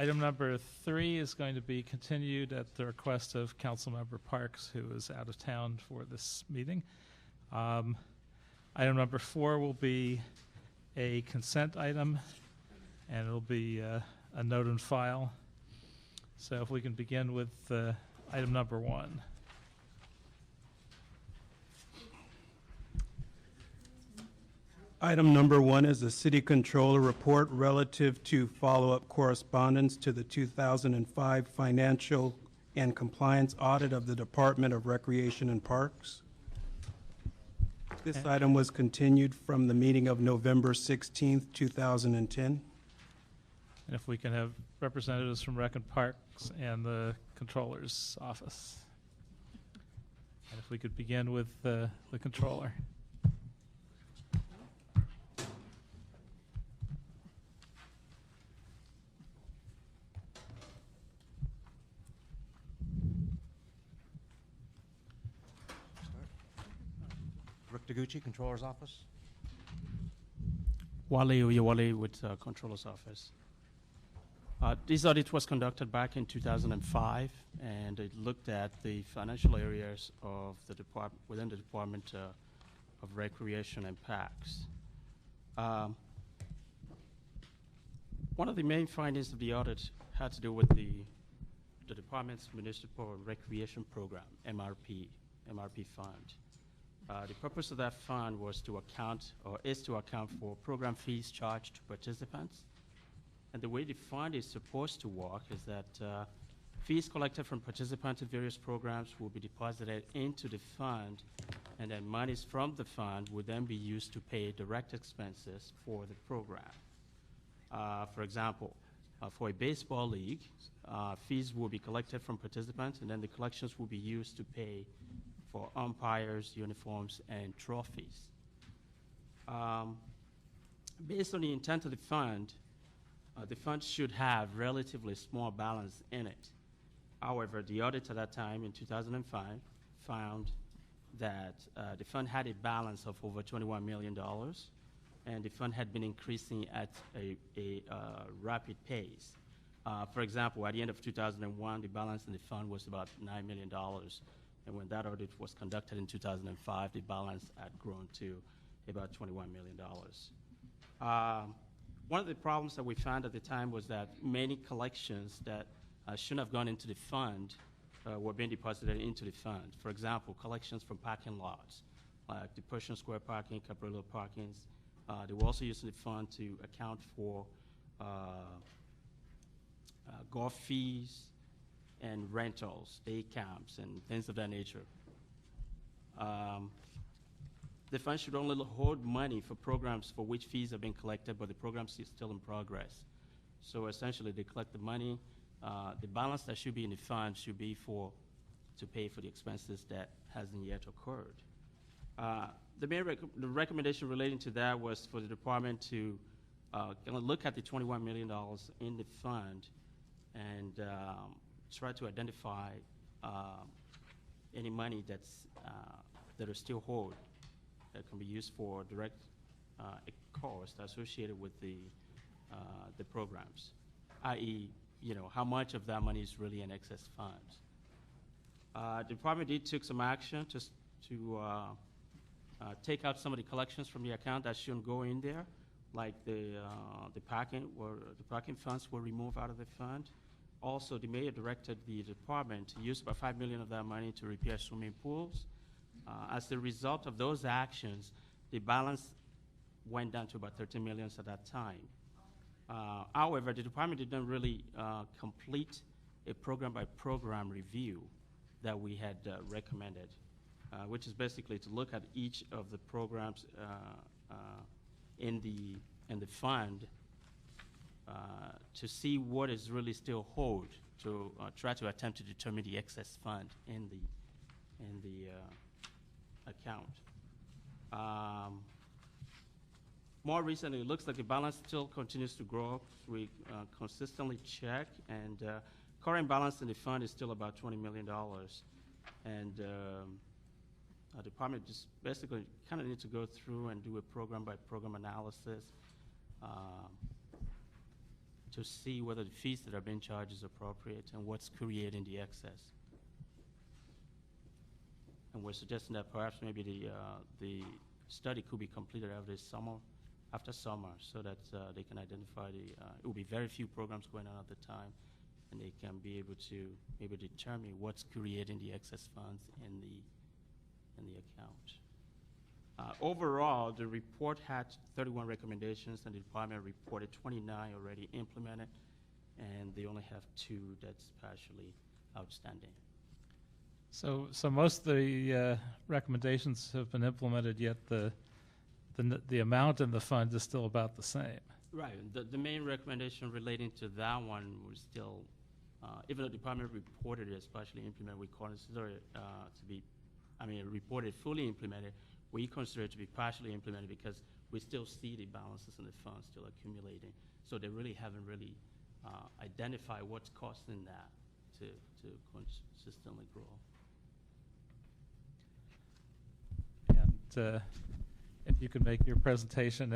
Item number 3 is going to be continued at the request of Councilmember Parks, who is out of town for this meeting. Item number 4 will be a consent item, and it'll be a note and file. So if we can begin with item number 1. Item number 1 is the City Controller Report relative to follow-up correspondence to the 2005 Financial and Compliance Audit of the Department of Recreation and Parks. This item was continued from the meeting of November 16th, 2010. And if we can have representatives from Rec and Parks and the Controller's Office. And if we could begin with the Controller. Taguchi, Controller's Office. Wale Uyewale with Controller's Office. This audit was conducted back in 2005, and it looked at the financial areas of the department within the Department of Recreation and Parks. One of the main findings of the audit had to do with the department's Municipal Recreation Program, MRP fund. The purpose of that fund was to account, or is to account for program fees charged to participants. And the way the fund is supposed to work is that fees collected from participants in various programs will be deposited into the fund, and then monies from the fund would then be used to pay direct expenses for the program. For example, for a baseball league, fees will be collected from participants, and then the collections will be used to pay for umpires, uniforms, and trophies. Based on the intent of the fund should have relatively small balance in it. However, the audit at that time in 2005 found that the fund had a balance of over $21 million, and the fund had been increasing at a rapid pace. For example, at the end of 2001, the balance in the fund was about $9 million. And when that audit was conducted in 2005, the balance had grown to about $21 million. One of the problems that we found at the time was that many collections that shouldn't have gone into the fund were being deposited into the fund. For example, collections from parking lots, like the Pershing Square parking, Cabrillo parkings. They were also using the fund to account for golf fees and rentals, day camps, and things of that nature. The fund should only hold money for programs for which fees have been collected, but the program is still in progress. So essentially, they collect the money. The balance that should be in the fund should be to pay for the expenses that hasn't yet occurred. The recommendation relating to that was for the department to look at the $21 million in the fund and try to identify any money that are still hold that can be used for direct costs associated with the programs, i.e., how much of that money is really in excess funds. The department did took some action to take out some of the collections from the account that shouldn't go in there, like the parking funds were removed out of the fund. Also, the mayor directed the department to use about $5 million of that money to repair swimming pools. As a result of those actions, the balance went down to about $13 million at that time. However, the department didn't really complete a program-by-program review that we had recommended, which is basically to look at each of the programs in the fund to see what is really still hold, to try to attempt to determine the excess fund in the account. More recently, it looks like the balance still continues to grow. We consistently check, and current balance in the fund is still about $20 million. And our department just basically kind of needs to go through and do a program-by-program analysis to see whether the fees that are being charged is appropriate and what's creating the excess. And we're suggesting that perhaps maybe the study could be completed after summer, so that they can identify it will be very few programs going on at the time, and they can be able to maybe determine what's creating the excess funds in the account. Overall, the report had 31 recommendations, and the department reported 29 already implemented, and they only have 2 that's partially outstanding. So most of the recommendations have been implemented, yet the amount in the fund is still about the same. Right. The main recommendation relating to that one was still, even though the department reported it as partially implemented, we consider it reported fully implemented, we consider it to be partially implemented because we still see the balances in the fund still accumulating. So they really haven't identified what's costing that to consistently grow. And if you could make your presentation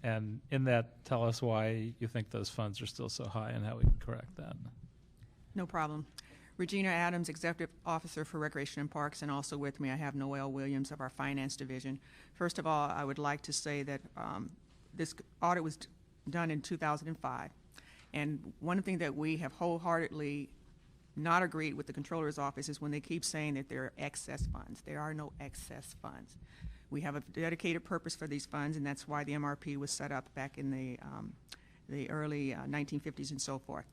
and in that tell us why you think those funds are still so high and how we can correct that. No problem. Regina Adams, Executive Officer for Recreation and Parks, and also with me I have Noel Williams of our Finance Division. First of all, I would like to say that this audit was done in 2005. And one thing that we have wholeheartedly not agreed with the Controller's Office is when they keep saying that there are excess funds. There are no excess funds. We have a dedicated purpose for these funds, and that's why the MRP was set up back in the early 1950s and so forth.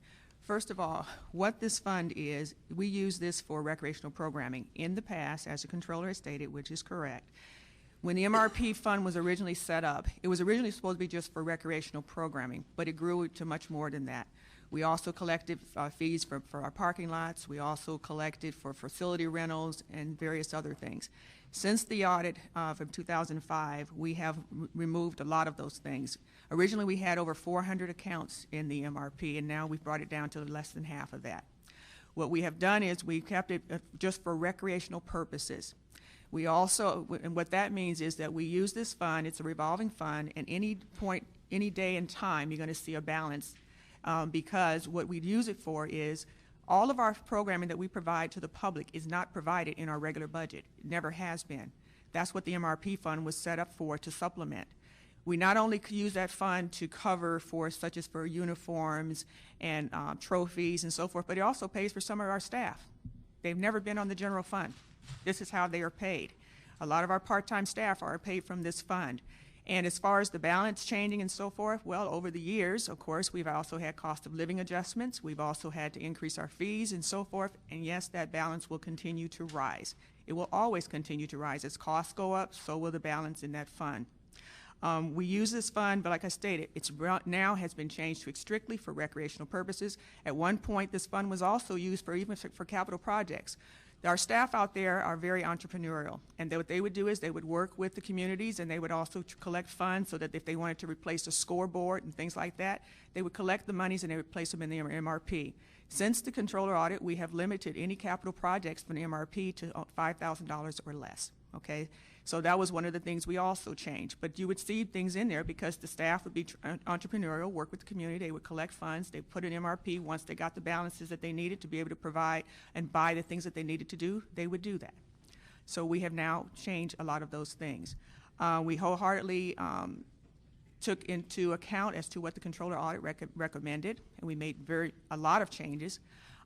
First of all, what this fund is, we use this for recreational programming. In the past, as the Controller has stated, which is correct, when the MRP fund was originally set up, it was originally supposed to be just for recreational programming, but it grew to much more than that. We also collected fees for our parking lots. We also collected for facility rentals and various other things. Since the audit from 2005, we have removed a lot of those things. Originally, we had over 400 accounts in the MRP, and now we've brought it down to less than half of that. What we have done is we kept it just for recreational purposes. We also, and what that means is that we use this fund, it's a revolving fund, and any point, any day and time, you're going to see a balance because what we use it for is all of our programming that we provide to the public is not provided in our regular budget. It never has been. That's what the MRP fund was set up for, to supplement. We not only use that fund to cover for such as for uniforms and trophies and so forth, but it also pays for some of our staff. They've never been on the general fund. This is how they are paid. A lot of our part-time staff are paid from this fund. And as far as the balance changing and so forth, well, over the years, of course, we've also had cost of living adjustments. We've also had to increase our fees and so forth. And yes, that balance will continue to rise. It will always continue to rise. As costs go up, so will the balance in that fund. We use this fund, but like I stated, it's now has been changed to strictly for recreational purposes. At one point, this fund was also used for even for capital projects. Our staff out there are very entrepreneurial, and what they would do is they would work with the communities, and they would also collect funds so that if they wanted to replace a scoreboard and things like that, they would collect the monies and they would place them in the MRP. Since the Controller audit, we have limited any capital projects from the MRP to $5,000 or less, okay? So that was one of the things we also changed. But you would see things in there because the staff would be entrepreneurial, work with the community, they would collect funds, they put in MRP. Once they got the balances that they needed to be able to provide and buy the things that they needed to do, they would do that. So we have now changed a lot of those things. We wholeheartedly took into account as to what the Controller audit recommended, and we made a lot of changes.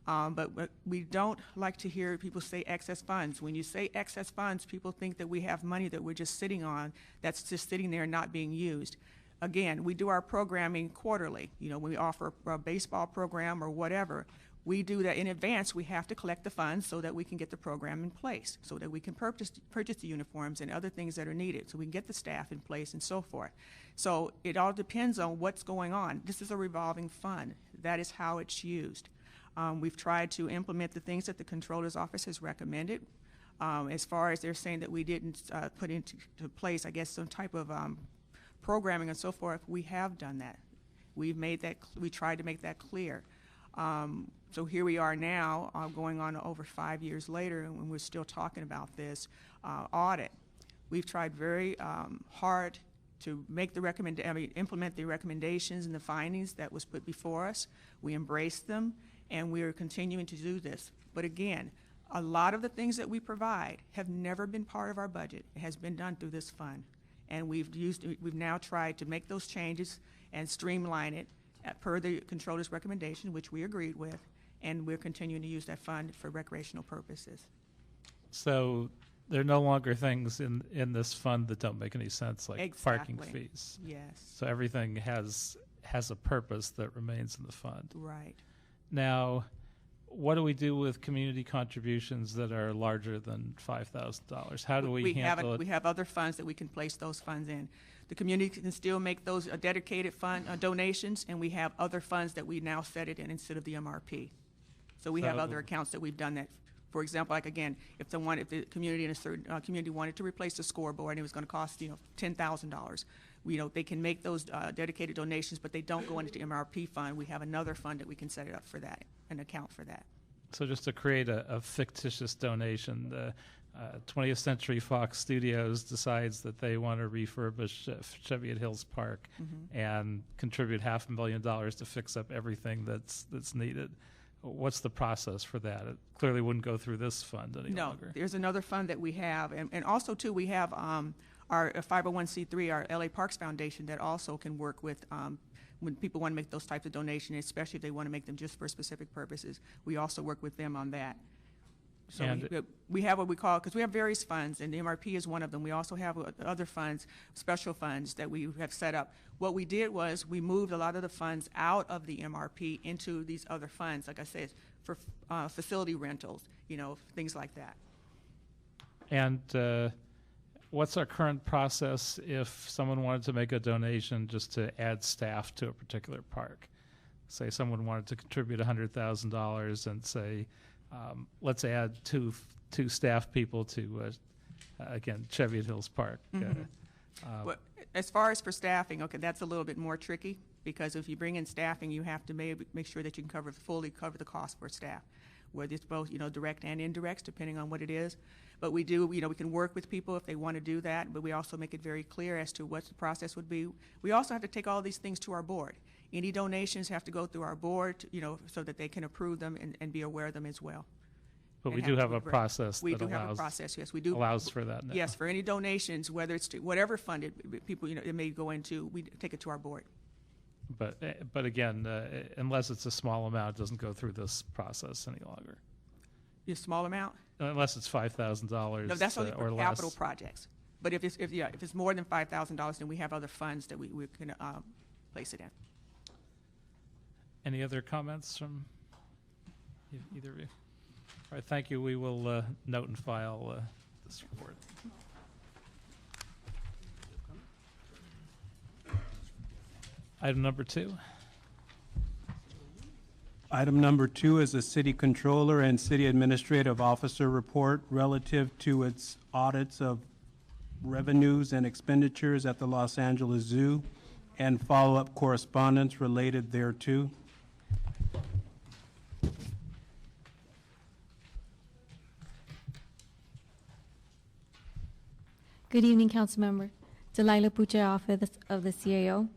But we don't like to hear people say excess funds. When you say excess funds, people think that we have money that we're just sitting on that's just sitting there not being used. Again, we do our programming quarterly. You know, when we offer a baseball program or whatever, we do that in advance. We have to collect the funds so that we can get the program in place, so that we can purchase the uniforms and other things that are needed, so we can get the staff in place and so forth. So it all depends on what's going on. This is a revolving fund. That is how it's used. We've tried to implement the things that the Controller's Office has recommended. As far as they're saying that we didn't put into place, I guess, some type of programming and so forth, we have done that. We've made that, we tried to make that clear. So here we are now, going on over 5 years later, and we're still talking about this audit. We've tried very hard make the implement the recommendations and the findings that was put before us. We embraced them, and we are continuing to do this. But again, a lot of the things that we provide have never been part of our budget. It has been done through this fund. And we've now tried to make those changes and streamline it per the controller's recommendation, which we agreed with, and we're continuing to use that fund for recreational purposes. So there are no longer things in this fund that don't make any sense, like parking Exactly. fees. Yes, So everything has a purpose that remains in the fund. right. Now, what do we do with community contributions that are larger than $5,000? How do we handle it? We have other funds that we can place those funds in. The community can still make those dedicated fund donations, and we have other funds that we now set it in instead of the MRP. So we have So- other accounts that we've done that. For example, like again, if the community in a certain community wanted to replace the scoreboard and it was going to cost $10,000, they can make those dedicated donations, but they don't go into the MRP fund. We have another fund that we can set it up for that, an account for that. So just to create a fictitious donation, the 20th Century Fox Studios decides that they want to refurbish Cheviot Hills Park and contribute $500,000 to fix up everything that's needed. What's the process for that? It clearly wouldn't go through this fund any No, longer. there's another fund that we have, and also too, we have our 501c3, our LA Parks Foundation, that also can work with when people want to make those types of donations, especially if they want to make them just for specific purposes. We also work with them on that. So And- we have what we call, because we have various funds, and the MRP is one of them. We also have other funds, special funds that we have set up. What we did was we moved a lot of the funds out of the MRP into these other funds, like I said, for facility rentals, things like that. And what's our current process if someone wanted to make a donation just to add staff to a particular park? Say someone wanted to contribute $100,000 and say, let's add two staff people to, again, Cheviot Hills Park. Well, as far as for staffing, okay, that's a little bit more tricky, because if you bring in staffing, you have to make sure that you can fully cover the cost for staff, whether it's both, direct and indirects, depending on what it is. But we do, we can work with people if they want to do that, but we also make it very clear as to what the process would be. We also have to take all these things to our board. Any donations have to go through our board, so that they can approve them and be aware of them as well. But we And do have have to a be great. process We that do have a allows, process, yes, we do. allows for that now. Yes, for any donations, whether it's to whatever fund people, it may go into, we take it to our board. But again, unless it's a small amount, it doesn't go through this process any longer. A small amount? Unless it's $5,000 No, that's only or for less. capital projects. But if it's more than $5,000, then we have other funds that we can place it in. Any other comments from either of you? All right, thank you. We will note and file this report. Item number 2. Item number 2 is a city controller and city administrative officer report relative to its audits of revenues and expenditures at the Los Angeles Zoo and follow-up correspondence related thereto. Good evening, Councilmember. Delilah Puche, Office of the CAO.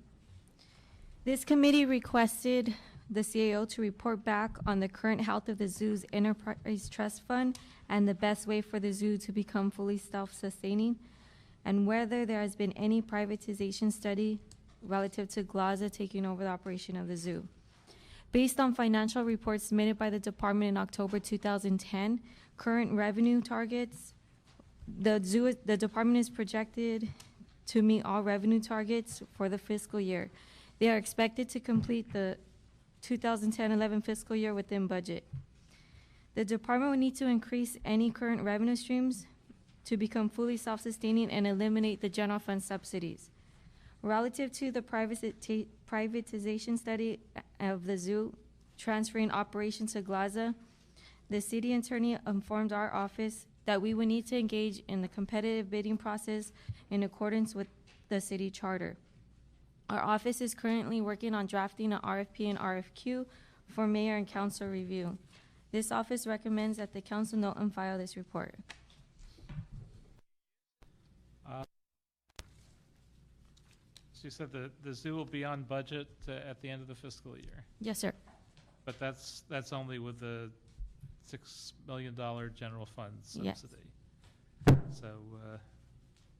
This committee requested the CAO to report back on the current health of the zoo's enterprise trust fund and the best way for the zoo to become fully self-sustaining, and whether there has been any privatization study relative to GLAZA taking over the operation of the zoo. Based on financial reports submitted by the department in October 2010, current revenue targets, the department is projected to meet all revenue targets for the fiscal year. They are expected to complete the 2010-11 fiscal year within budget. The department will need to increase any current revenue streams to become fully self-sustaining and eliminate the general fund subsidies. Relative to the privatization study of the zoo, transferring operations to GLAZA, the city attorney informed our office that we would need to engage in the competitive bidding process in accordance with the city charter. Our office is currently working on drafting an RFP and RFQ for mayor and council review. This office recommends that the council note and file this report. So you said the zoo will be on budget at the end of the fiscal year, Yes, sir. but that's only with the $6 million general fund Yes. subsidy. So,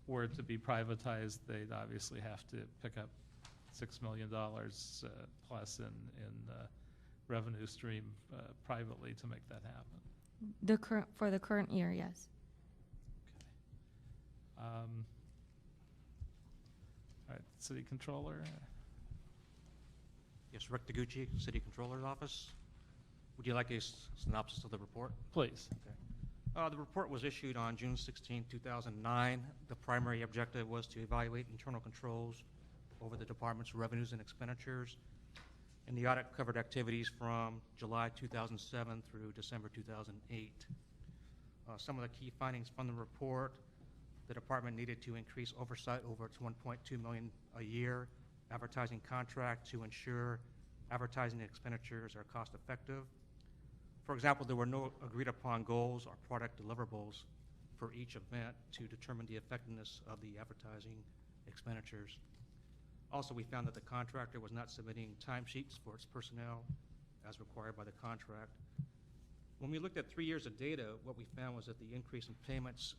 were it to be privatized, they'd obviously have to pick up $6 million plus in revenue stream privately to make that happen. For the current year, yes. All right, city controller. Yes, Rick Taguchi, City Controller's Office. Would you like a synopsis of the report? Please. The report was issued on June 16, 2009. The primary objective was to evaluate internal controls over the department's revenues and expenditures. And the audit covered activities from July 2007 through December 2008. Some of the key findings from the report: the department needed to increase oversight over its $1.2 million a year advertising contract to ensure advertising expenditures are cost effective. For example, there were no agreed upon goals or product deliverables for each event to determine the effectiveness of the advertising expenditures. Also, we found that the contractor was not submitting timesheets for its personnel as required by the contract. When we looked at 3 years of data, what we found was that the increase in payments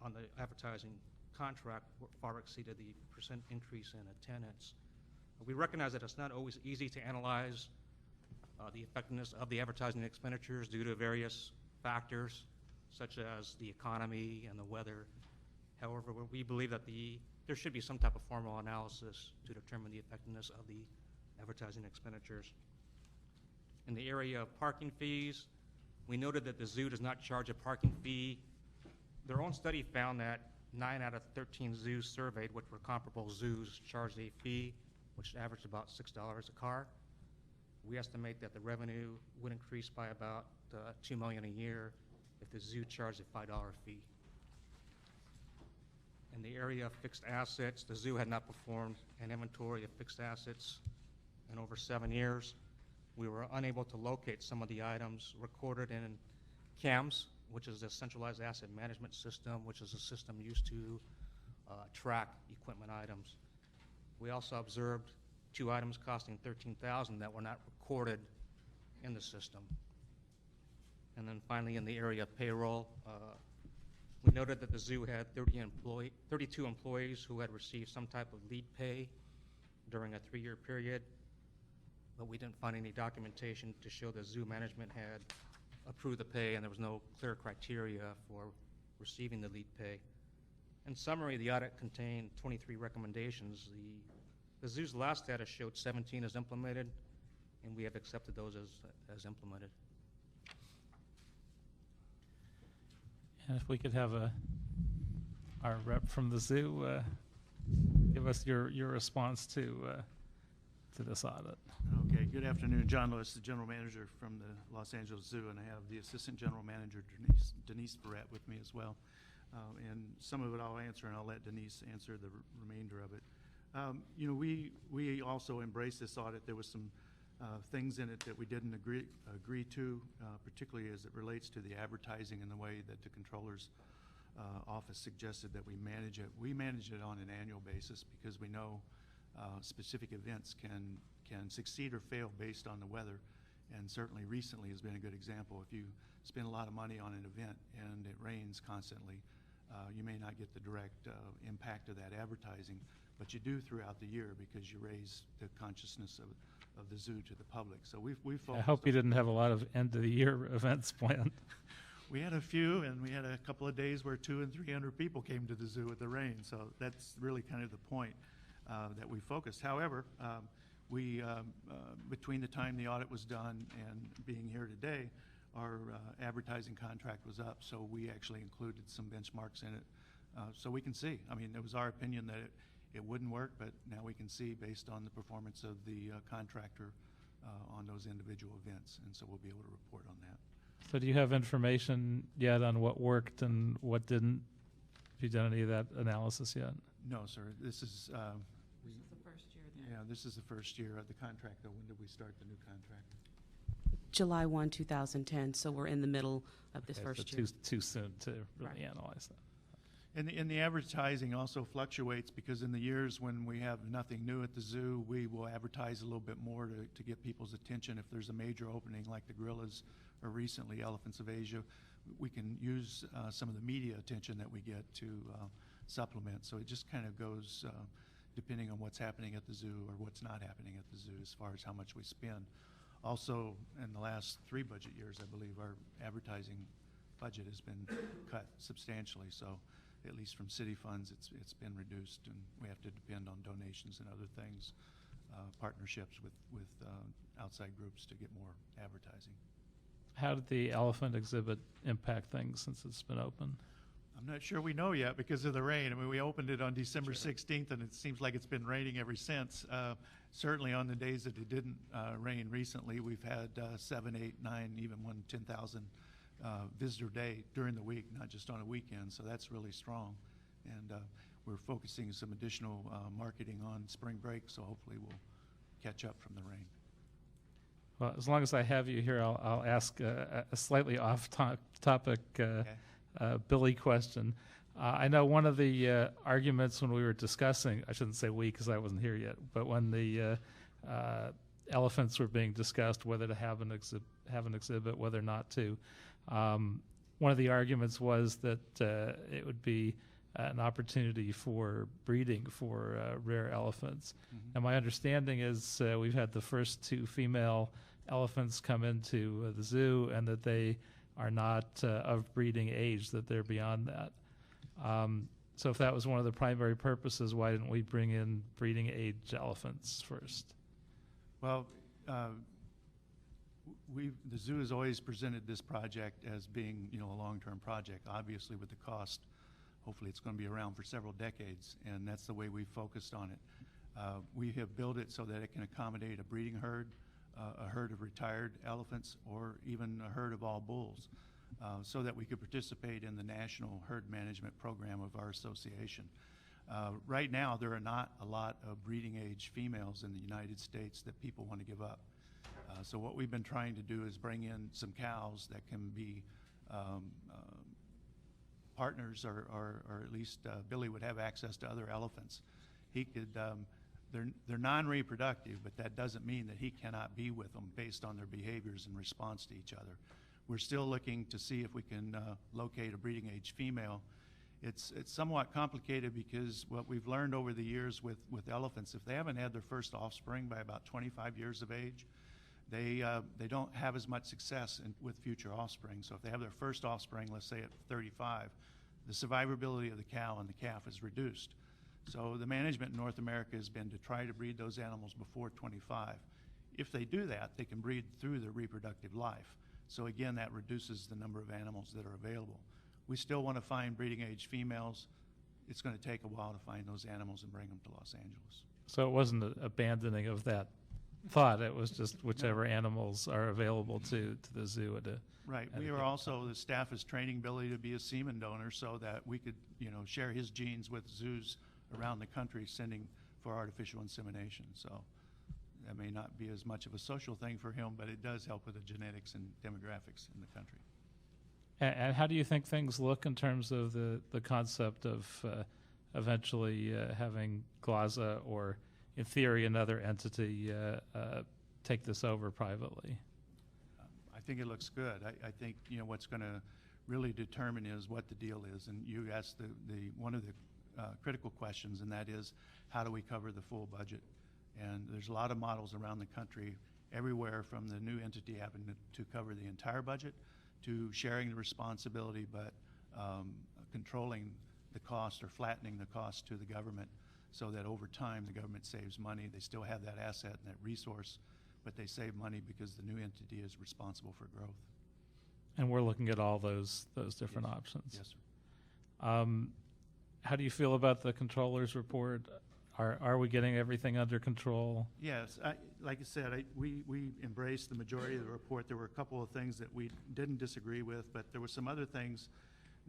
on the advertising contract far exceeded the percent increase in attendance. We recognize that it's not always easy to analyze the effectiveness of the advertising expenditures due to various factors, such as the economy and the weather. However, we believe that there should be some type of formal analysis to determine the effectiveness of the advertising expenditures. In the area of parking fees, we noted that the zoo does not charge a parking fee. Their own study found that 9 out of 13 zoos surveyed, which were comparable zoos, charged a fee which averaged about $6 a car. We estimate that the revenue would increase by about $2 million a year if the zoo charged a $5 fee. In the area of fixed assets, the zoo had not performed an inventory of fixed assets in over 7 years. We were unable to locate some of the items recorded in CAMS, which is a centralized asset management system, which is a system used to track equipment items. We also observed 2 items costing $13,000 that were not recorded in the system. And then finally, in the area of payroll, we noted that the zoo had 32 employees who had received some type of lead pay during a 3-year period, but we didn't find any documentation to show the zoo management had approved the pay, and there was no clear criteria for receiving the lead pay. In summary, the audit contained 23 recommendations. The zoo's last data showed 17 as implemented, and we have accepted those as implemented. And if we could have our rep from the zoo give us your response to this audit. Okay, good afternoon. John Lewis, the general manager from the Los Angeles Zoo, and I have the assistant general manager, Denise Barrett, with me as well. And some of it I'll answer, and I'll let Denise answer the remainder of it. You know, we also embraced this audit. There was some things in it that we didn't agree to, particularly as it relates to the advertising and the way that the controller's office suggested that we manage it. We manage it on an annual basis because we know specific events can succeed or fail based on the weather, and certainly recently has been a good example. If you spend a lot of money on an event and it rains constantly, you may not get the direct impact of that advertising, but you do throughout the year because you raise the consciousness of the zoo to the public. So we've I hope you didn't have a lot of end-of-the-year events planned. We had a few, and we had a couple of days where 200 and 300 people came to the zoo with the rain. So that's really kind of the point that we focused. However, we between the time the audit was done and being here today, our advertising contract was up, so we actually included some benchmarks in it, so we can see. I mean, it was our opinion that it wouldn't work, but now we can see based on the performance of the contractor on those individual events, and so we'll be able to report on that. So do you have information yet on what worked and what didn't? Have you done any of that analysis yet? No, sir. This is This is the first year then. yeah, this is the first year of the contract, though. When did we start the new contract? July 1, 2010, so we're in the middle of this Okay, first so year. too soon to really Right. analyze that. And the advertising also fluctuates because in the years when we have nothing new at the zoo, we will advertise a little bit more to get people's attention. If there's a major opening like the gorillas or recently Elephants of Asia, we can use some of the media attention that we get to supplement. So it just kind of goes depending on what's happening at the zoo or what's not happening at the zoo as far as how much we spend. Also, in the last 3 budget years, I believe our advertising budget has been cut substantially. So at least from city funds, it's been reduced, and we have to depend on donations and other things, partnerships with outside groups to get more advertising. How did the elephant exhibit impact things since it's been open? I'm not sure we know yet because of the rain. I mean, we opened it on December 16th, and it seems like it's been raining ever since. Certainly on the days that it didn't rain recently, we've had 7, 8, 9, even 10,000 visitor day during the week, not just on a weekend, so that's really strong. And we're focusing some additional marketing on spring break, so hopefully we'll catch up from the rain. Well, as long as I have you here, I'll ask a slightly off-topic Billy question. I know one of the arguments when we were discussing, I shouldn't say we because I wasn't here yet, but when the elephants were being discussed, whether to have an exhibit, whether not to, one of the arguments was that it would be an opportunity for breeding for rare elephants. Mm-hmm. And my understanding is we've had the first 2 female elephants come into the zoo, and that they are not of breeding age, that they're beyond that. So if that was one of the primary purposes, why didn't we bring in breeding age elephants first? Well, the zoo has always presented this project as being, a long-term project. Obviously, with the cost, hopefully it's going to be around for several decades, and that's the way we've focused on it. We have built it so that it can accommodate a breeding herd, a herd of retired elephants, or even a herd of all bulls, so that we could participate in the national herd management program of our association. Right now, there are not a lot of breeding age females in the United States that people want to give up. So what we've been trying to do is bring in some cows that can be partners, or at least Billy would have access to other elephants. He could, they're non-reproductive, but that doesn't mean that he cannot be with them based on their behaviors in response to each other. We're still looking to see if we can locate a breeding age female. It's somewhat complicated because what we've learned over the years with elephants, if they haven't had their first offspring by about 25 years of age, they don't have as much success with future offspring. So if they have their first offspring, let's say at 35, the survivability of the cow and the calf is reduced. So the management in North America has been to try to breed those animals before 25. If they do that, they can breed through their reproductive life. So again, that reduces the number of animals that are available. We still want to find breeding age females. It's going to take a while to find those animals and bring them to Los Angeles. So it wasn't an abandoning of that thought. It was just whichever animals are available to the zoo. Right. We are also, the staff is training Billy to be a semen donor so that we could, share his genes with zoos around the country sending for artificial insemination. So that may not be as much of a social thing for him, but it does help with the genetics and demographics in the country. And how do you think things look in terms of the concept of eventually having GLAZA or, in theory, another entity take this over privately? I think it looks good. I think what's going to really determine is what the deal is. And you asked one of the critical questions, and that is, how do we cover the full budget? And there's a lot of models around the country, everywhere from the new entity having to cover the entire budget to sharing the responsibility, but controlling the cost or flattening the cost to the government so that over time the government saves money. They still have that asset and that resource, but they save money because the new entity is responsible for growth. And we're looking at all those different Yes. options. Yes, sir. How do you feel about the controller's report? Are we getting everything under control? Yes, like I said, we embraced the majority of the report. There were a couple of things that we didn't disagree with, but there were some other things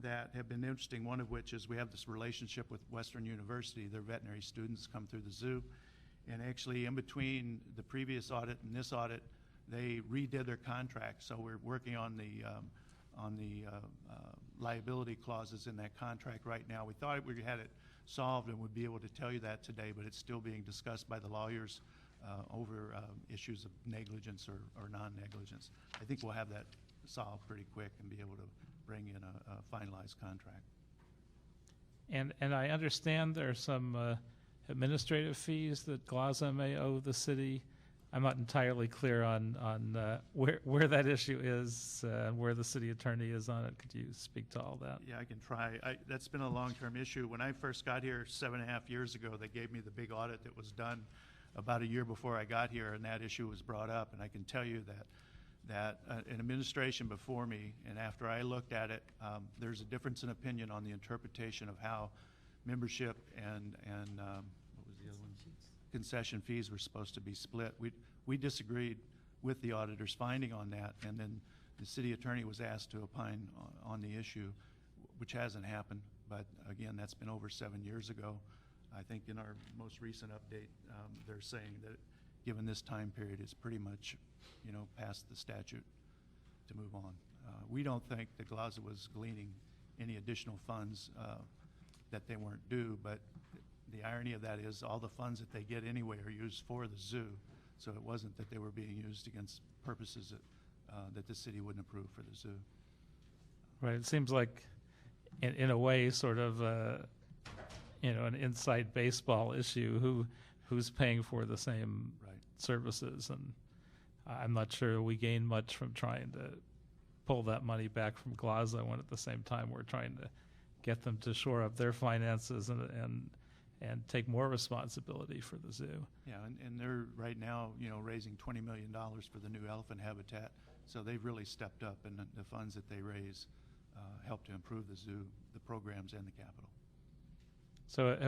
that have been interesting, one of which is we have this relationship with Western University. Their veterinary students come through the zoo, and actually in between the previous audit and this audit, they redid their contract. So we're working on liability clauses in that contract right now. We thought we had it solved and would be able to tell you that today, but it's still being discussed by the lawyers over issues of negligence or non-negligence. I think we'll have that solved pretty quick and be able to bring in a finalized contract. And I understand there are some administrative fees that Glaza may owe the city. I'm not entirely clear on where that issue is, where the city attorney is on it. Could you speak to all that? Yeah, I can try. That's been a long-term issue. When I first got here 7.5 years ago, they gave me the big audit that was done about a year before I got here, and that issue was brought up. And I can tell you that an administration before me, and after I looked at it, there's a difference in opinion on the interpretation of how membership and what was the other one? Concession fees were supposed to be split. We disagreed with the auditor's finding on that, and then the city attorney was asked to opine on the issue, which hasn't happened. But again, that's been over 7 years ago. I think in our most recent update, they're saying that given this time period, it's pretty much, past the statute to move on. We don't think that Glaza was gleaning any additional funds that they weren't due, but the irony of that is all the funds that they get anyway are used for the zoo. So it wasn't that they were being used against purposes that the city wouldn't approve for the zoo. Right. It seems like, in a way, sort of, an inside baseball issue. Who's paying for the same services? And I'm not sure we gain much from trying to pull that money back from Glaza when at the same time we're trying to get them to shore up their finances and take more responsibility for the zoo. Yeah, and they're right now, raising $20 million for the new elephant habitat. So they've really stepped up, and the funds that they raise help to improve the zoo, the programs, and the capital. So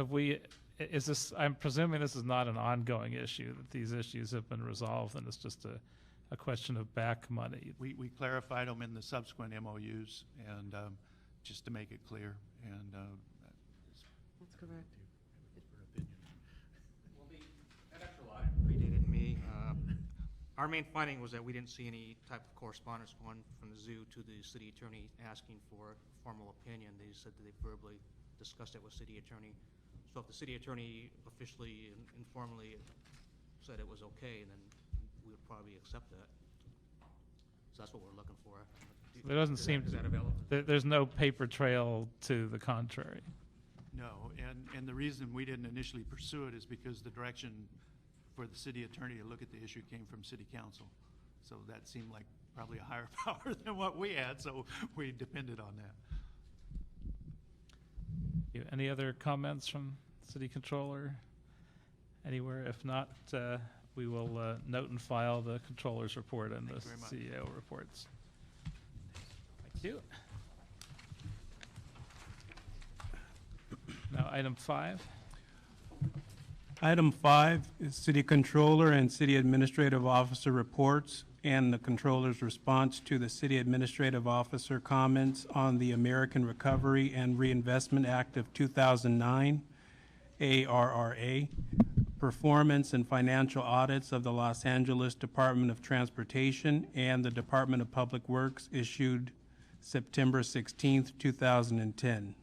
I'm presuming this is not an ongoing issue, that these issues have been resolved and it's just a question of back money. We clarified them in the subsequent MOUs, and just to make it clear. And That's correct. Well, that actual audit predated me. Our main finding was that we didn't see any type of correspondence going from the zoo to the city attorney asking for a formal opinion. They said that they verbally discussed it with city attorney. So if the city attorney officially and informally said it was okay, then we would probably accept that. So that's what we're looking for. There doesn't seem is that available? There's no paper trail to the contrary. no, and the reason we didn't initially pursue it is because the direction for the city attorney to look at the issue came from city council. So that seemed like probably a higher power than what we had, so we depended on that. Any other comments from city controller anywhere? If not, we will note and file the controller's report and the Thank you very much. CEO reports. Thank you. Now, item 5. Item 5 is City Controller and City Administrative Officer reports and the Controller's response to the City Administrative Officer comments on the American Recovery and Reinvestment Act of 2009, ARRA, performance and financial audits of the Los Angeles Department of Transportation and the Department of Public Works issued September 16th, 2010.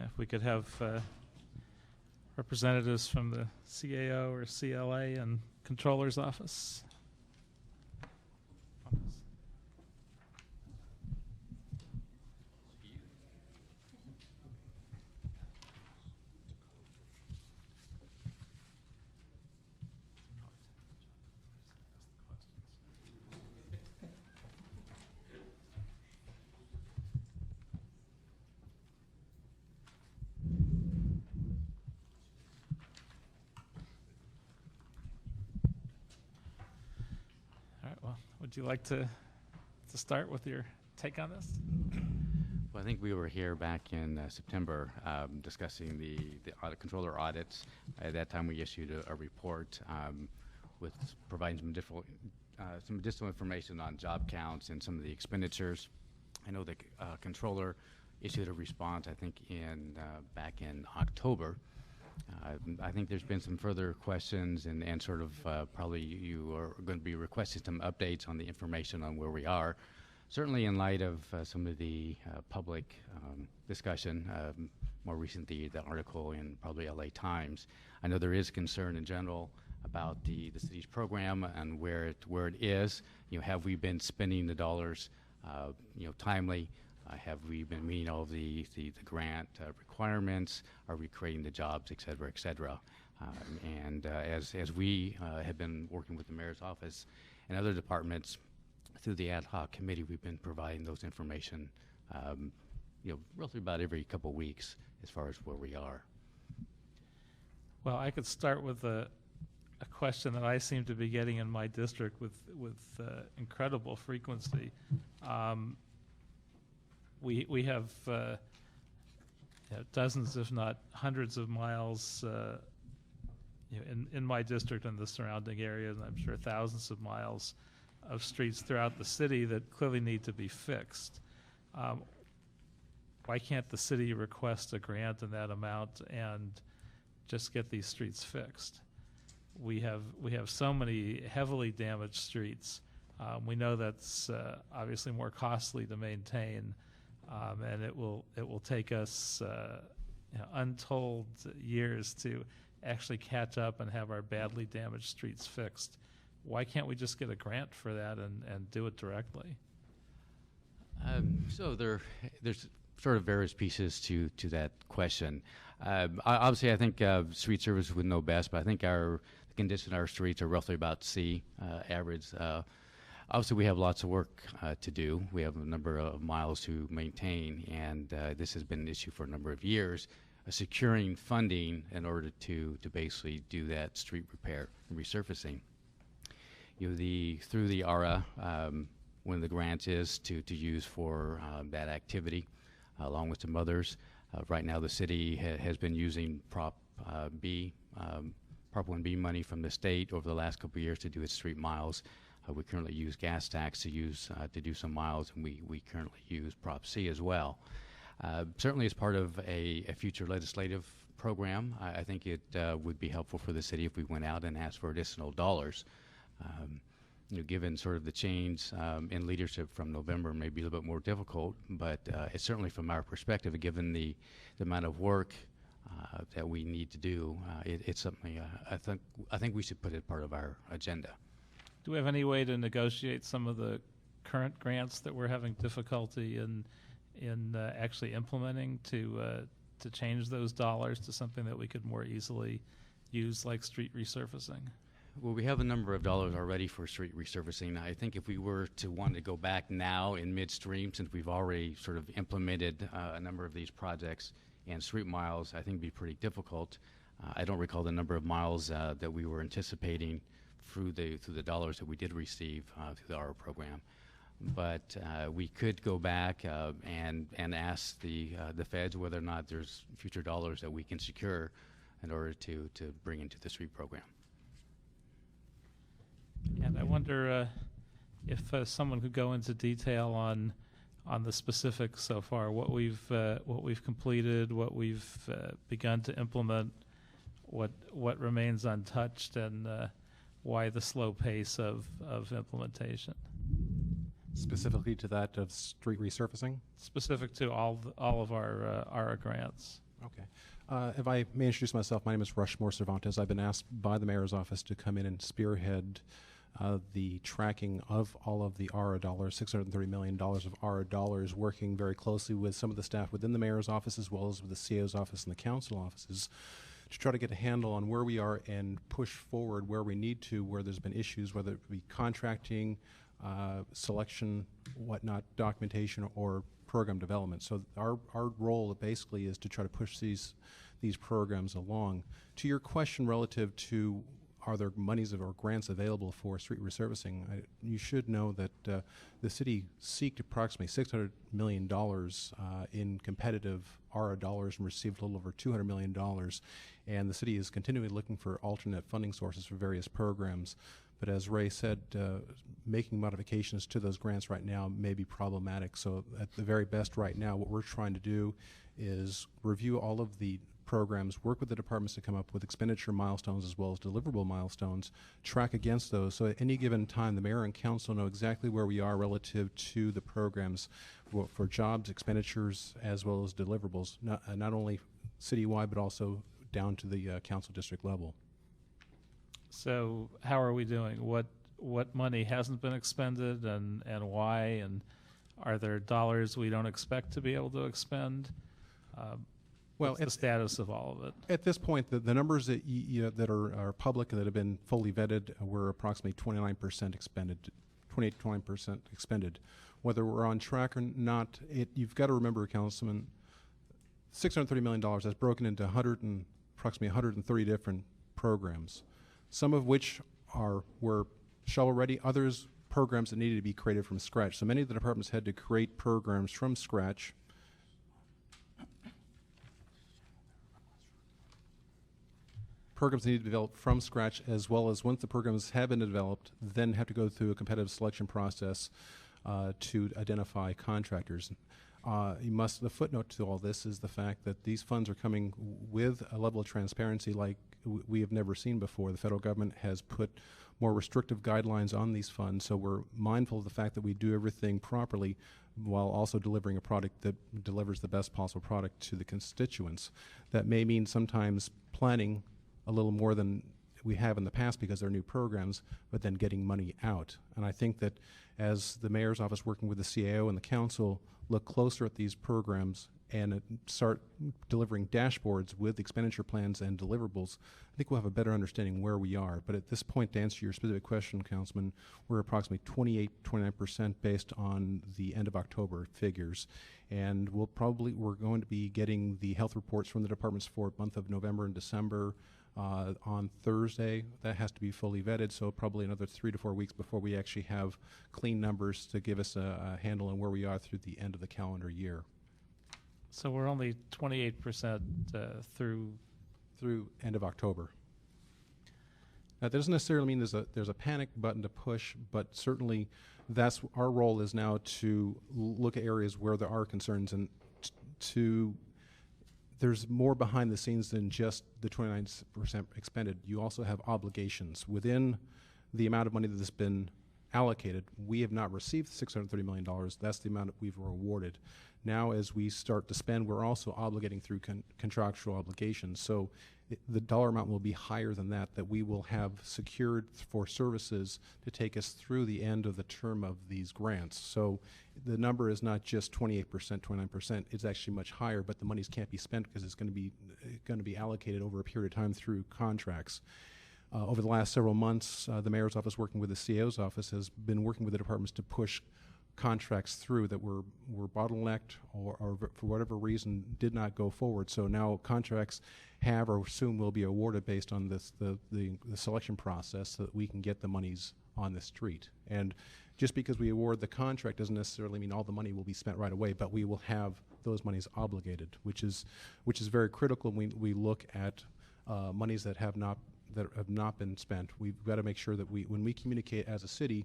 If we could have representatives from the CAO or CLA and Controller's Office. Would you like to start with your take on this? Well, I think we were here back in September discussing the audit controller audits. At that time, we issued a report with providing some additional information on job counts and some of the expenditures. I know the controller issued a response, I think, back in October. I think there's been some further questions and sort of probably you are going to be requesting some updates on the information on where we are. Certainly in light of some of the public discussion, more recently the article in probably LA Times. I know there is concern in general about the city's program and where it is. Have we been spending the dollars timely? Have we been meeting all of the grant requirements? Are we creating the jobs, et cetera, et cetera? As we have been working with the mayor's office and other departments through the ad hoc committee, we've been providing those information, roughly about every couple of weeks as far as where we are. Well, I could start with a question that I seem to be getting in my district with incredible frequency. We have dozens, if not hundreds, of miles in my district and the surrounding areas, and I'm sure thousands of miles of streets throughout the city that clearly need to be fixed. Why can't the city request a grant in that amount and just get these streets fixed? We have so many heavily damaged streets. We know that's obviously more costly to maintain, and it will take us untold years to actually catch up and have our badly damaged streets fixed. Why can't we just get a grant for that and do it directly? So there's sort of various pieces to that question. Obviously, I think street service would know best, but I think the condition of our streets are roughly about C average. Obviously, we have lots of work to do. We have a number of miles to maintain, and this has been an issue for a number of years, securing funding in order to basically do that street repair and resurfacing. Through the ARA, one of the grants is to use for that activity, along with some others. Right now, the city has been using Prop 1B money from the state over the last couple of years to do its street miles. We currently use gas tax to do some miles, and we currently use Prop C as well. Certainly, as part of a future legislative program, I think it would be helpful for the city if we went out and asked for additional dollars. Given sort of the change in leadership from November, may be a little bit more difficult, but it's certainly from our perspective, given the amount of work that we need to do, it's something I think we should put it part of our agenda. Do we have any way to negotiate some of the current grants that we're having difficulty in actually implementing to change those dollars to something that we could more easily use, like street resurfacing? Well, we have a number of dollars already for street resurfacing. I think if we were to want to go back now in midstream, since we've already sort of implemented a number of these projects and street miles, I think it'd be pretty difficult. I don't recall the number of miles that we were anticipating through the dollars that we did receive through the ARA program. But we could go back and ask the feds whether or not there's future dollars that we can secure in order to bring into the street program. And I wonder if someone could go into detail on the specifics so far, what we've completed, what we've begun to implement, what remains untouched, and why the slow pace of implementation. Specifically to that of street resurfacing? Specific to all of our ARA grants. Okay. If I may introduce myself, my name is Rushmore Cervantes. I've been asked by the mayor's office to come in and spearhead the tracking of all of the ARA dollars, $630 million of ARA dollars, working very closely with some of the staff within the mayor's office as well as with the CAO's office and the council offices to try to get a handle on where we are and push forward where we need to, where there's been issues, whether it be contracting, selection, whatnot, documentation, or program development. So our role basically is to try to push these programs along. To your question relative to are there monies or grants available for street resurfacing, you should know that the city seeked approximately $600 million in competitive ARA dollars and received a little over $200 million. And the city is continually looking for alternate funding sources for various programs. But as Ray said, making modifications to those grants right now may be problematic. So at the very best right now, what we're trying to do is review all of the programs, work with the departments to come up with expenditure milestones as well as deliverable milestones, track against those. So at any given time, the mayor and council know exactly where we are relative to the programs for jobs, expenditures, as well as deliverables, not only citywide, but also down to the council district level. So how are we doing? What money hasn't been expended and why? And are there dollars we don't expect to be able to expend? What's the status of all of it? At this point, the numbers that that are public and that have been fully vetted were approximately 29% expended, 29% expended. Whether we're on track or not, you've got to remember, Councilman, $630 million, that's broken into approximately 130 different programs, some of which were shovel-ready, others programs that needed to be created from scratch. So many of the departments had to create programs from scratch. Programs need to be developed from scratch, as well as once the programs have been developed, then have to go through a competitive selection process to identify contractors. The footnote to all this is the fact that these funds are coming with a level of transparency like we have never seen before. The federal government has put more restrictive guidelines on these funds, so we're mindful of the fact that we do everything properly while also delivering a product that delivers the best possible product to the constituents. That may mean sometimes planning a little more than we have in the past because they're new programs, but then getting money out. And I think that as the mayor's office working with the CAO and the council look closer at these programs and start delivering dashboards with expenditure plans and deliverables, I think we'll have a better understanding where we are. But at this point, to answer your specific question, Councilman, we're approximately 29% based on the end of October figures. And we're going to be getting the health reports from the departments for month of November and December on Thursday. That has to be fully vetted, so probably another 3 to 4 weeks before we actually have clean numbers to give us a handle on where we are through the end of the calendar year. So we're only 28% through end of October. Now, that doesn't necessarily mean there's a panic button to push, but certainly that's our role is now to look at areas where there are concerns and there's more behind the scenes than just the 29% expended. You also have obligations. Within the amount of money that has been allocated, we have not received $630 million. That's the amount that we've awarded. Now, as we start to spend, we're also obligating through contractual obligations. So the dollar amount will be higher than that we will have secured for services to take us through the end of the term of these grants. So the number is not just 28%, 29%. It's actually much higher, but the monies can't be spent because it's going to be allocated over a period of time through contracts. Over the last several months, the mayor's office, working with the CAO's office, has been working with the departments to push contracts through that were bottlenecked or for whatever reason did not go forward. So now contracts have or soon will be awarded based on the selection process so that we can get the monies on the street. And just because we award the contract doesn't necessarily mean all the money will be spent right away, but we will have those monies obligated, which is very critical when we look at monies that have not been spent. We've got to make sure that when we communicate as a city,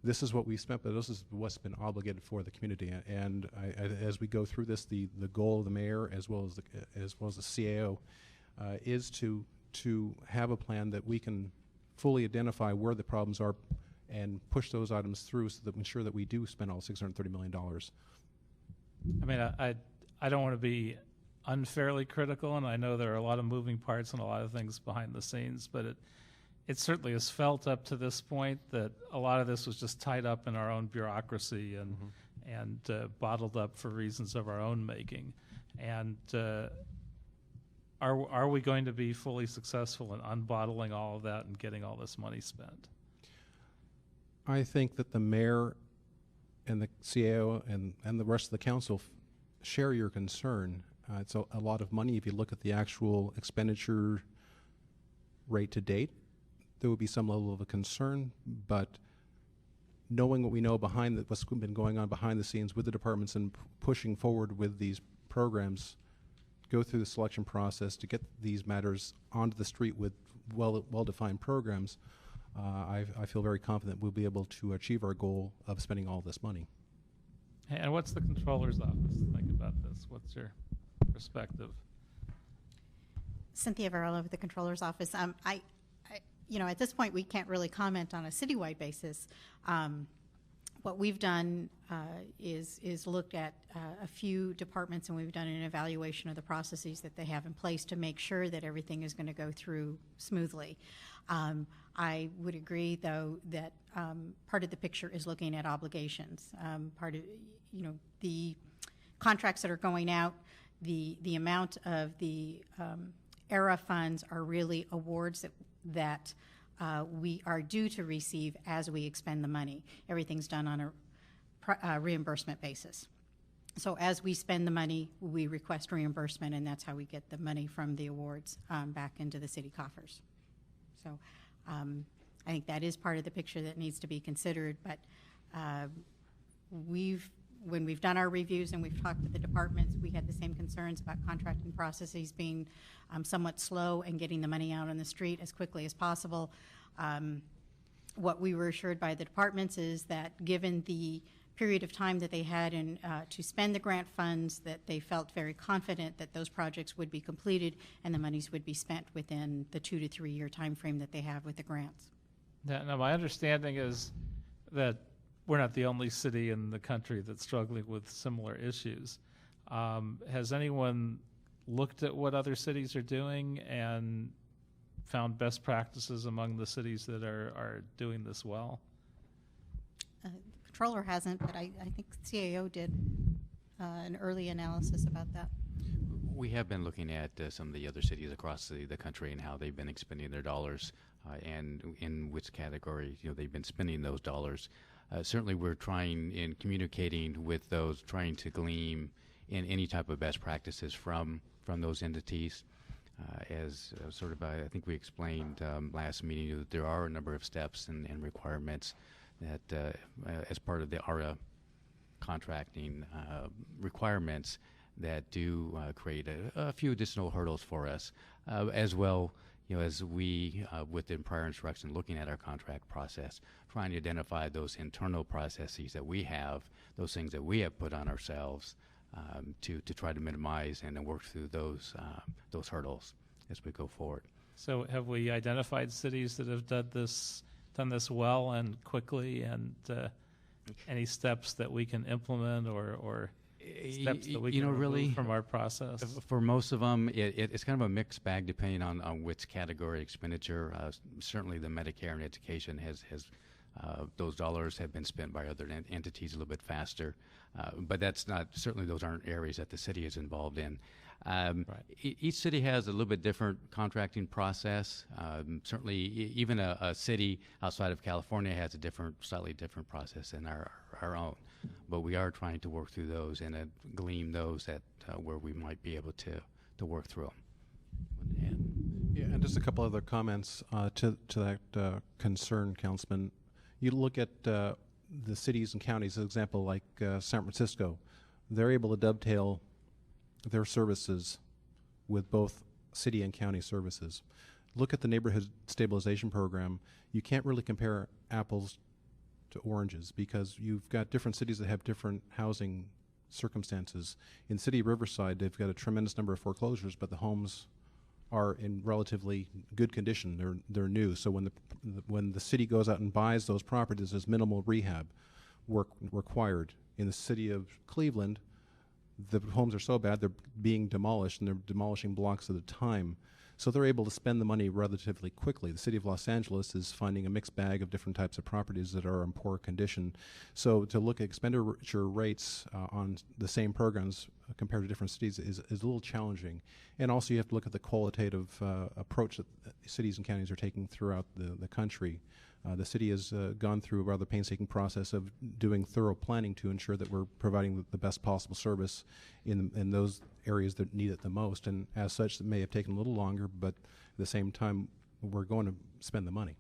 this is what we spent, but this is what's been obligated for the community. And as we go through this, the goal of the mayor as well as the CAO is to have a plan that we can fully identify where the problems are and push those items through so that we ensure that we do spend all $630 million. I mean, I don't want to be unfairly critical, and I know there are a lot of moving parts and a lot of things behind the scenes, but it certainly has felt up to this point that a lot of this was just tied up in our own bureaucracy and bottled up for reasons of our own making. And are we going to be fully successful in unbottling all of that and getting all this money spent? I think that the mayor and the CAO and the rest of the council share your concern. It's a lot of money. If you look at the actual expenditure rate to date, there would be some level of a concern, but knowing what we know behind what's been going on behind the scenes with the departments and pushing forward with these programs, go through the selection process to get these matters onto the street with well-defined programs, I feel very confident we'll be able to achieve our goal of spending all this money. And what's the controller's office think about this? What's your perspective? Cynthia Varela with the Controller's Office. At this point, we can't really comment on a citywide basis. What we've done is looked at a few departments, and we've done an evaluation of the processes that they have in place to make sure that everything is going to go through smoothly. I would agree, though, that part of the picture is looking at obligations. Part of, the contracts that are going out, the amount of the ERA funds are really awards that we are due to receive as we expend the money. Everything's done on a reimbursement basis. So as we spend the money, we request reimbursement, and that's how we get the money from the awards back into the city coffers. So I think that is part of the picture that needs to be considered, but when we've done our reviews and we've talked with the departments, we had the same concerns about contracting processes being somewhat slow and getting the money out on the street as quickly as possible. What we were assured by the departments is that given the period of time that they had to spend the grant funds, that they felt very confident that those projects would be completed and the monies would be spent within the 2 to 3 year time frame that they have with the grants. Now, my understanding is that we're not the only city in the country that's struggling with similar issues. Has anyone looked at what other cities are doing and found best practices among the cities that are doing this well? The controller hasn't, but I think CAO did an early analysis about that. We have been looking at some of the other cities across the country and how they've been expending their dollars and in which category they've been spending those dollars. Certainly we're trying in communicating with those, trying to glean in any type of best practices from those entities. As sort of, I think we explained last meeting that there are a number of steps and requirements that as part of the ARA contracting requirements that do create a few additional hurdles for us, as well as we, within prior instruction, looking at our contract process, trying to identify those internal processes that we have, those things that we have put on ourselves to try to minimize and then work through those hurdles as we go forward. So have we identified cities that have done this well and quickly, and any steps that we can implement or steps that we can remove from our process? For most of them, it's kind of a mixed bag depending on which category expenditure. Certainly the Medicare and education has those dollars have been spent by other entities a little bit faster. But that's not, certainly those aren't areas that the city is involved in. Right. Each city has a little bit different contracting process. Certainly even a city outside of California has a slightly different process than our own. But we are trying to work through those and glean those at where we might be able to work through them. Yeah, and just a couple other comments to that concern, Councilman. You look at the cities and counties, for example, like San Francisco. They're able to dovetail their services with both city and county services. Look at the neighborhood stabilization program. You can't really compare apples to oranges because you've got different cities that have different housing circumstances. In the city of Riverside, they've got a tremendous number of foreclosures, but the homes are in relatively good condition. They're new. So when the city goes out and buys those properties, there's minimal rehab work required. In the city of Cleveland, the homes are so bad they're being demolished, and they're demolishing blocks at a time. So they're able to spend the money relatively quickly. The city of Los Angeles is finding a mixed bag of different types of properties that are in poor condition. So to look at expenditure rates on the same programs compared to different cities is a little challenging. And also you have to look at the qualitative approach that cities and counties are taking throughout the country. The city has gone through a rather painstaking process of doing thorough planning to ensure that we're providing the best possible service in those areas that need it the most. And as such, it may have taken a little longer, but at the same time, we're going to spend the money.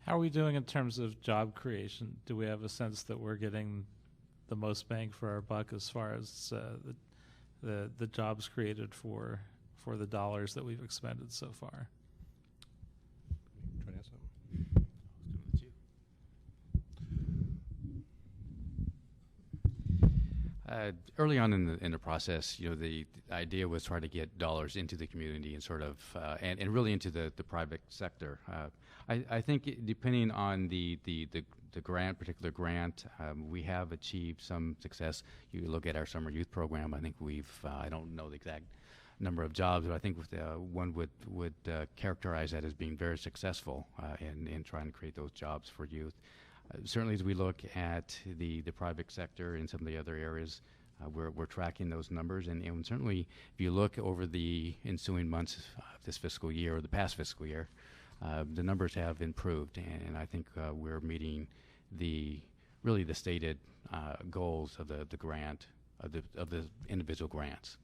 How are we doing in terms of job creation? Do we have a sense that we're getting the most bang for our buck as far as the jobs created for the dollars that we've expended so far? Early on in the process, the idea was try to get dollars into the community and sort of and really into the private sector. I think depending on the particular grant, we have achieved some success. You look at our summer youth program. I think I don't know the exact number of jobs, but I think one would characterize that as being very successful in trying to create those jobs for youth. Certainly, as we look at the private sector and some of the other areas, we're tracking those numbers. And certainly, if you look over the ensuing months of this fiscal year or the past fiscal year, the numbers have improved. And I think we're meeting the stated goals of the grant, of the individual grants.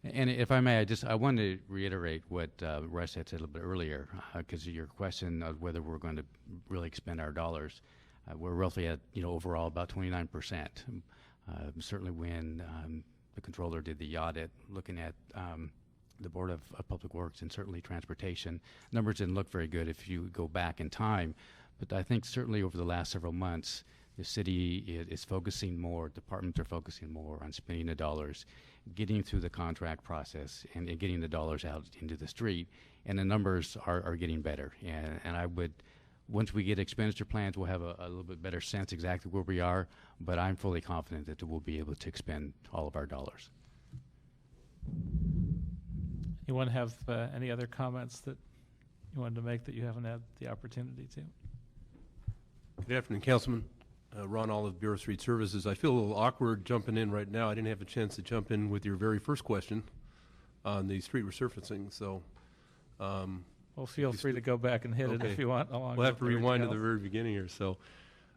And if I may, I wanted to reiterate what Russ had said a little bit earlier, because your question of whether we're going to really expend our dollars. We're roughly at, overall about 29%. Certainly when the controller did the audit, looking at the Board of Public Works and certainly transportation, numbers didn't look very good if you go back in time. But I think certainly over the last several months, the city is focusing more, departments are focusing more on spending the dollars, getting through the contract process and getting the dollars out into the street, and the numbers are getting better. And I would, once we get expenditure plans, we'll have a little bit better sense exactly where we are, but I'm fully confident that we'll be able to expend all of our dollars. Anyone have any other comments that you wanted to make that you haven't had the opportunity to? Good afternoon, Councilman. Ron Olive, Bureau of Street Services. I feel a little awkward jumping in right now. I didn't have a chance to jump in with your very first question on the street resurfacing, so. Well, feel free to go back and hit it if you want. We'll have to rewind to the very beginning here. So,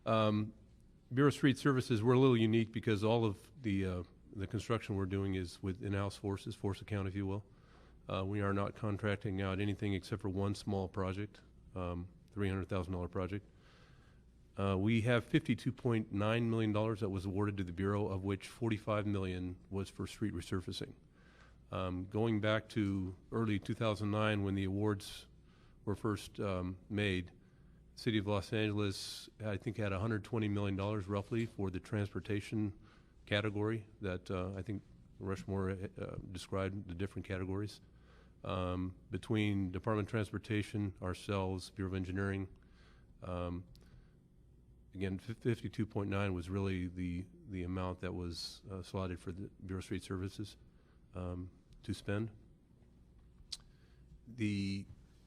Bureau of Street Services, we're a little unique because all of the construction we're doing is with in-house forces, force account, if you will. We are not contracting out anything except for one small project, $300,000 project. We have $52.9 million that was awarded to the Bureau, of which $45 million was for street resurfacing. Going back to early 2009 when the awards were first made, the City of Los Angeles, I think, had $120 million roughly for the transportation category that I think Rushmore described the different categories. Between Department of Transportation, ourselves, Bureau of Engineering, again, 52.9 was really the amount that was slotted for the Bureau of Street Services to spend.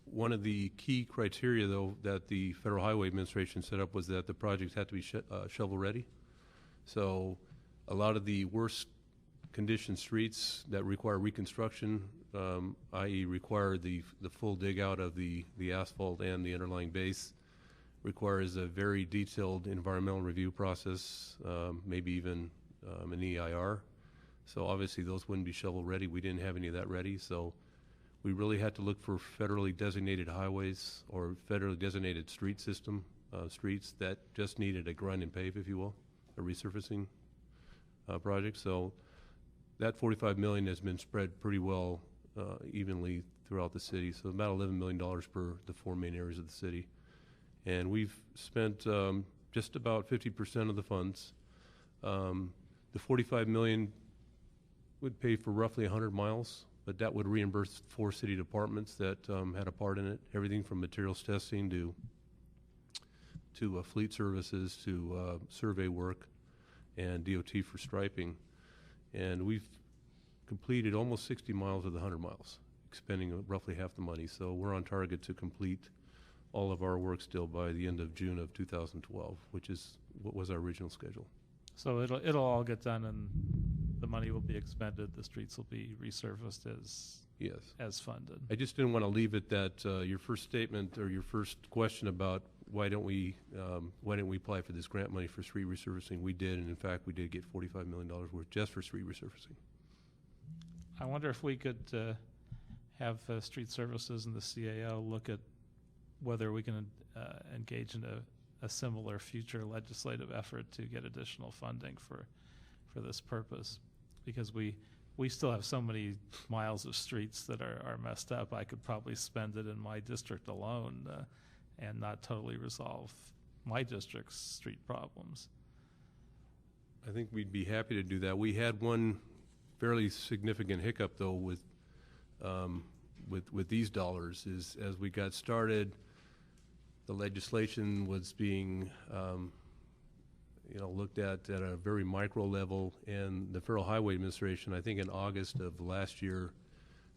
One of the key criteria, though, that the Federal Highway Administration set up was that the projects had to be shovel-ready. So a lot of the worst condition streets that require reconstruction, i.e. require the full dig out of the asphalt and the underlying base, requires a very detailed environmental review process, maybe even an EIR. So obviously those wouldn't be shovel ready. We didn't have any of that ready. So we really had to look for federally designated highways or federally designated street system, streets that just needed a grind and pave, if you will, a resurfacing project. So that $45 million has been spread pretty well evenly throughout the city. So about $11 million per the four main areas of the city. And we've spent just about 50% of the funds. The $45 million would pay for roughly 100 miles, but that would reimburse 4 city departments that had a part in it, everything from materials testing to fleet services to survey work and DOT for striping. And we've completed almost 60 miles of the 100 miles, expending roughly half the money. So we're on target to complete all of our work still by the end of June of 2012, which is what was our original schedule. So it'll all get done and the money will be expended, the streets will be resurfaced as funded. I just didn't want to leave it that your first statement or your first question about why didn't we apply for this grant money for street resurfacing? We did, and in fact we did get $45 million worth just for street resurfacing. I wonder if we could have street services and the CAO look at whether we can engage in a similar future legislative effort to get additional funding for this purpose, because we still have so many miles of streets that are messed up. I could probably spend it in my district alone and not totally resolve my district's street problems. I think we'd be happy to do that. We had one fairly significant hiccup, though, with these dollars, is as we got started, the legislation was being looked at a very micro level, and the Federal Highway Administration, I think in August of last year,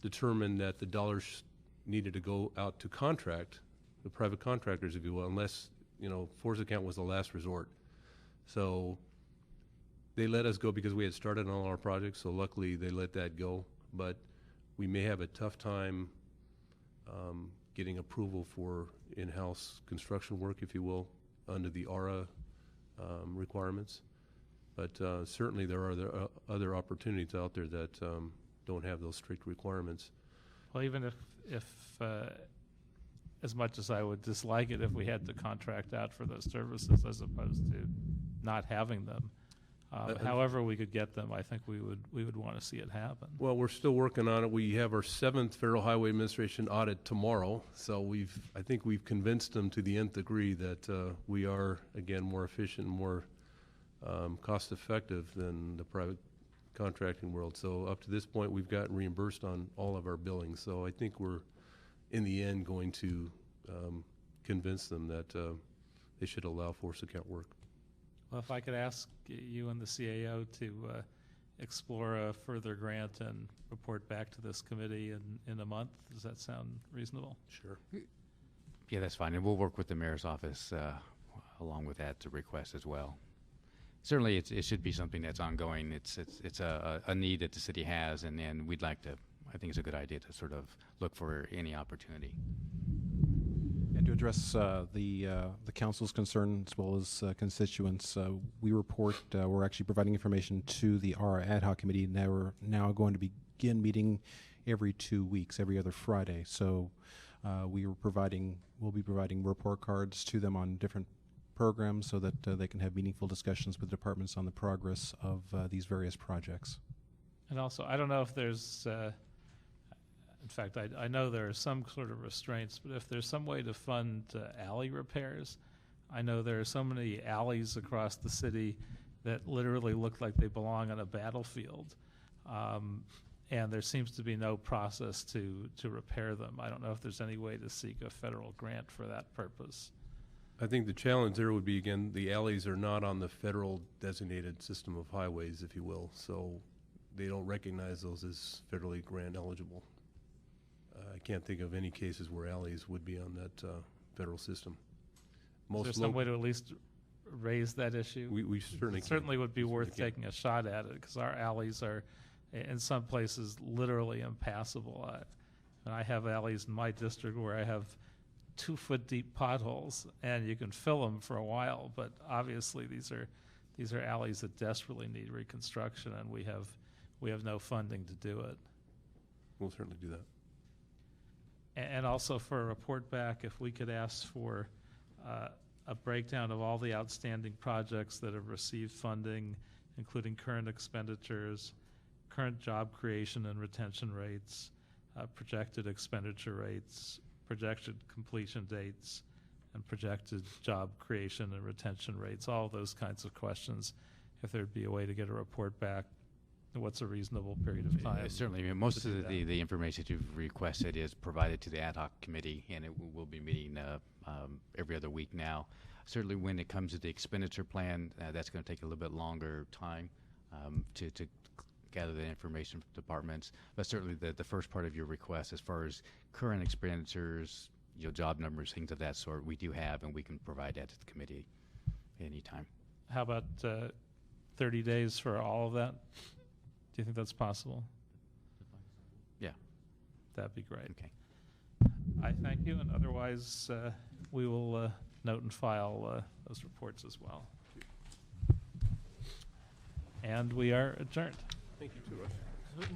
determined that the dollars needed to go out to contract, the private contractors, if you will, unless, force account was the last resort. So they let us go because we had started on all our projects, so luckily they let that go. But we may have a tough time getting approval for in-house construction work, if you will, under the ARA requirements. But certainly there are other opportunities out there that don't have those strict requirements. Well, even if as much as I would dislike it if we had to contract out for those services as opposed to not having them, however we could get them, I think we would want to see it happen. Well, we're still working on it. We have our 7th Federal Highway Administration audit tomorrow, so I think we've convinced them to the nth degree that we are, again, more efficient, more cost-effective than the private contracting world. So up to this point, we've gotten reimbursed on all of our billings. So I think we're, in the end, going to convince them that they should allow force account work. Well, if I could ask you and the CAO to explore a further grant and report back to this committee in a month, does that sound reasonable? Sure. Yeah, that's fine, and we'll work with the mayor's office along with that to request as well. Certainly, it should be something that's ongoing. It's a need that the city has, and we'd like to. I think it's a good idea to sort of look for any opportunity. And to address the council's concern as well as constituents, we report we're actually providing information to the ARA ad hoc committee, and we're now going to begin meeting every 2 weeks, every other Friday. So we'll be providing report cards to them on different programs so that they can have meaningful discussions with departments on the progress of these various projects. And also, I don't know if there's, in fact, I know there are some sort of restraints, but if there's some way to fund alley repairs, I know there are so many alleys across the city that literally look like they belong on a battlefield. And there seems to be no process to repair them. I don't know if there's any way to seek a federal grant for that purpose. I think the challenge there would be, again, the alleys are not on the federal designated system of highways, if you will, so they don't recognize those as federally grant eligible. I can't think of any cases where alleys would be on that federal system. Is there some way to at least raise that issue? We certainly It certainly would be worth can. taking a shot at it, because our alleys are, in some places, literally impassable. And I have alleys in my district where I have 2-foot deep potholes, and you can fill them for a while, but obviously these are alleys that desperately need reconstruction, and we have no funding to do it. We'll certainly do that. And also for a report back, if we could ask for a breakdown of all the outstanding projects that have received funding, including current expenditures, current job creation and retention rates, projected expenditure rates, projected completion dates, and projected job creation and retention rates, all those kinds of questions. If there'd be a way to get a report back, what's a reasonable period of time? Certainly, I mean, most of the information that you've requested is provided to the ad hoc committee, and it will be meeting every other week now. Certainly, when it comes to the expenditure plan, that's going to take a little bit longer time to gather the information from departments. But certainly, the first part of your request, as far as current expenditures, job numbers, things of that sort, we do have, and we can provide that to the committee anytime. How about 30 days for all of that? Do you think that's possible? Yeah. That'd be great. Okay. I thank you, and otherwise, we will note and file those reports as well. And we are adjourned. Thank you, too, Russ.